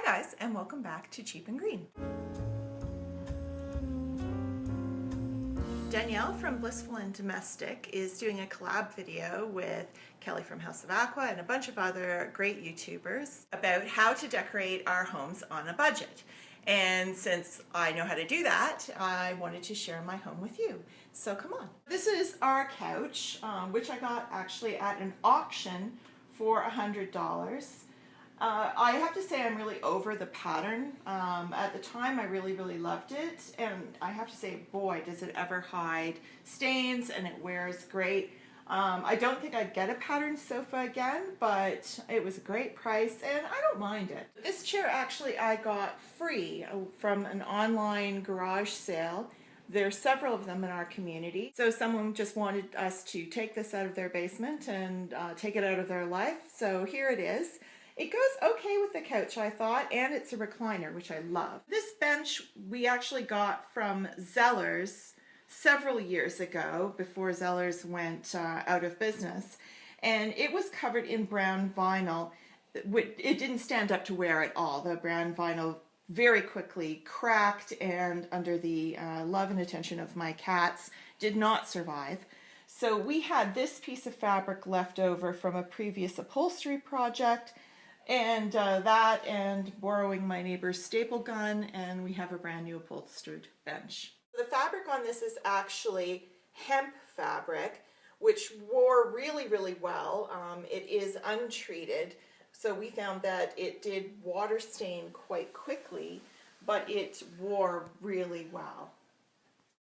guys, and welcome back to Cheap and Green. Danielle from Blissful and Domestic is doing a collab video with Kelly from HouseofAqua and a bunch of other great YouTubers about how to decorate our homes on a budget. And since I know how to do that, I wanted to share my home with you. So come on. This is our couch, which I got actually at an auction for $100. I have to say I'm really over the pattern. At the time I really loved it, and I have to say, boy, does it ever hide stains, and it wears great. I don't think I'd get a pattern sofa again, but it was a great price and I don't mind it. This chair actually I got free from an online garage sale. There's several of them in our community. So someone just wanted us to take this out of their basement and take it out of their life. So here it is. It goes okay with the couch, I thought, and it's a recliner, which I love. This bench we actually got from Zellers several years ago, before Zellers went out of business, and it was covered in brown vinyl. It didn't stand up to wear at all. The brown vinyl very quickly cracked, and under the love and attention of my cats, did not survive. So we had this piece of fabric left over from a previous upholstery project, and that and borrowing my neighbor's staple gun, and we have a brand new upholstered bench. The fabric on this is actually hemp fabric, which wore really well. It is untreated, so we found that it did water stain quite quickly, but it wore really well.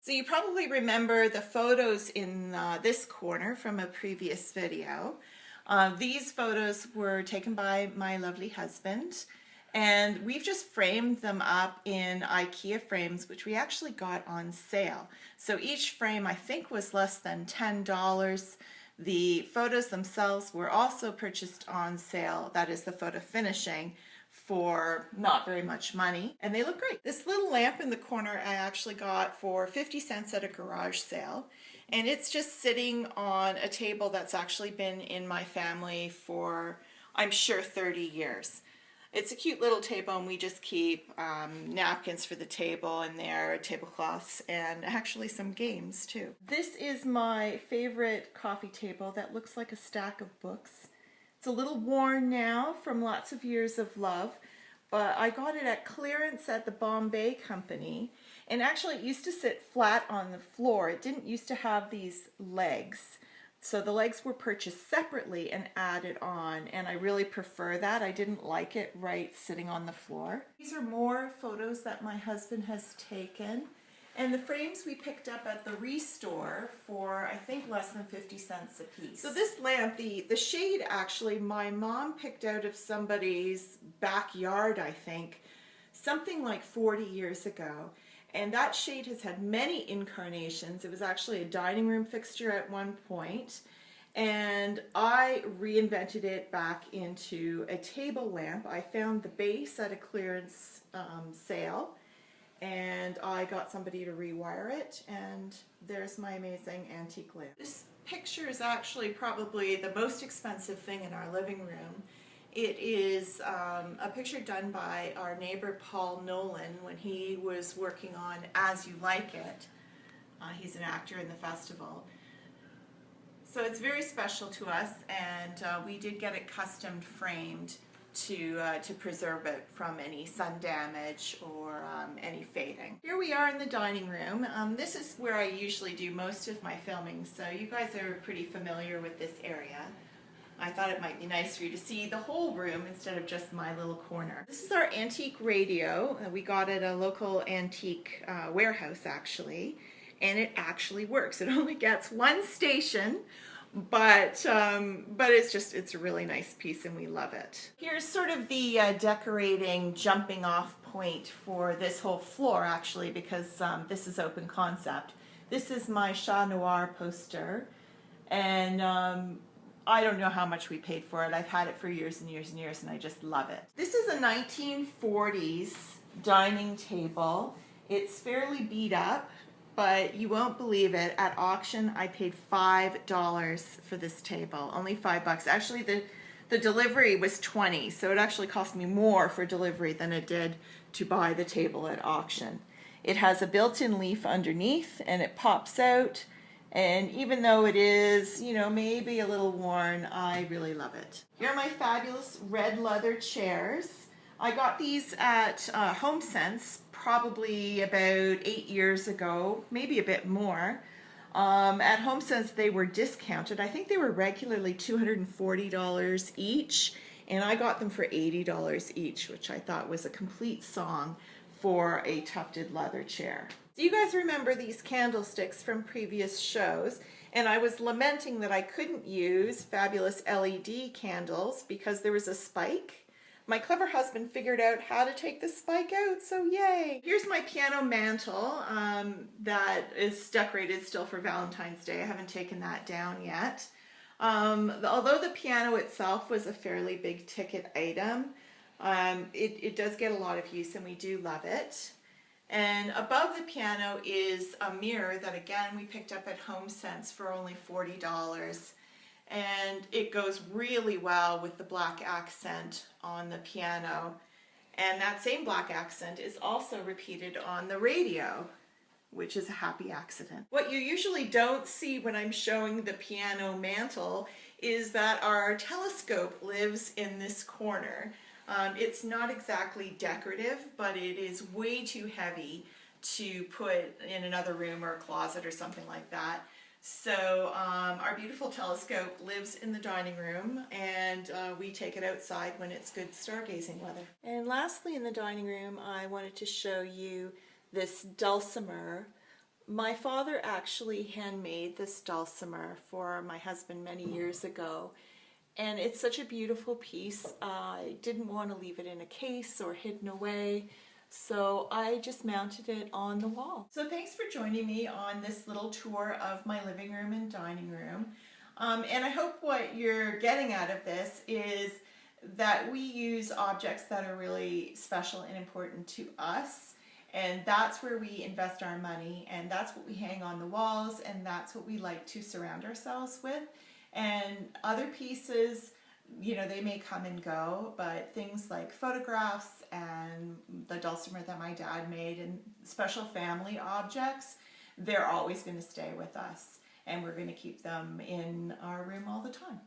So you probably remember the photos in this corner from a previous video. These photos were taken by my lovely husband, and we've just framed them up in IKEA frames, which we actually got on sale. So each frame I think was less than $10. The photos themselves were also purchased on sale, that is the photo finishing, for not very much money, and they look great. This little lamp in the corner I actually got for 50 cents at a garage sale, and it's just sitting on a table that's actually been in my family for, I'm sure, 30 years. It's a cute little table, and we just keep napkins for the table in there, tablecloths, and actually some games too. This is my favorite coffee table that looks like a stack of books. It's a little worn now from lots of years of love, but I got it at clearance at the Bombay Company, and actually it used to sit flat on the floor. It didn't used to have these legs. So the legs were purchased separately and added on, and I really prefer that. I didn't like it right sitting on the floor. These are more photos that my husband has taken, and the frames we picked up at the Restore for I think less than 50 cents a piece. So this lamp, the shade actually my mom picked out of somebody's backyard, I think, something like 40 years ago. And that shade has had many incarnations. It was actually a dining room fixture at one point, and I reinvented it back into a table lamp. I found the base at a clearance sale, and I got somebody to rewire it, and there's my amazing antique lamp. This picture is actually probably the most expensive thing in our living room. It is a picture done by our neighbor Paul Nolan when he was working on As You Like It. He's an actor in the festival. So it's very special to us, and we did get it custom framed to preserve it from any sun damage or any fading. Here we are in the dining room. This is where I usually do most of my filming, so you guys are pretty familiar with this area. I thought it might be nice for you to see the whole room instead of just my little corner. This is our antique radio. We got it at a local antique warehouse actually, and it actually works. It only gets one station, but it's a really nice piece and we love it. Here's sort of the decorating jumping off point for this whole floor actually, because this is open concept. This is my Chat Noir poster, and I don't know how much we paid for it. I've had it for years and years and years, and I just love it. This is a 1940s dining table. It's fairly beat up, but you won't believe it. At auction, I paid $5 for this table. Only $5. Actually, the The delivery was $20, so it actually cost me more for delivery than it did to buy the table at auction. It has a built-in leaf underneath and it pops out, and even though it is, you know, maybe a little worn, I really love it. Here are my fabulous red leather chairs. I got these at HomeSense probably about 8 years ago, maybe a bit more. At HomeSense they were discounted. I think they were regularly $240 each, and I got them for $80 each, which I thought was a complete song for a tufted leather chair. Do you guys remember these candlesticks from previous shows? And I was lamenting that I couldn't use fabulous LED candles because there was a spike. My clever husband figured out how to take the spike out, so yay! Here's my piano mantle that is decorated still for Valentine's Day. I haven't taken that down yet. Although the piano itself was a fairly big ticket item, it does get a lot of use and we do love it. And above the piano is a mirror that again we picked up at HomeSense for only $40. And it goes really well with the black accent on the piano. And that same black accent is also repeated on the radio, which is a happy accident. What you usually don't see when I'm showing the piano mantle is that our telescope lives in this corner. It's not exactly decorative, but it is way too heavy to put in another room or a closet or something like that. So our beautiful telescope lives in the dining room, and we take it outside when it's good stargazing weather. And lastly, in the dining room, I wanted to show you this dulcimer. My father actually handmade this dulcimer for my husband many years ago, and it's such a beautiful piece. I didn't want to leave it in a case or hidden away, so I just mounted it on the wall. So thanks for joining me on this little tour of my living room and dining room. And I hope what you're getting out of this is that we use objects that are really special and important to us. And that's where we invest our money, and that's what we hang on the walls, and that's what we like to surround ourselves with. And other pieces, you know, they may come and go, but things like photographs and the dulcimer that my dad made and special family objects, they're always going to stay with us, and we're going to keep them in our room all the time.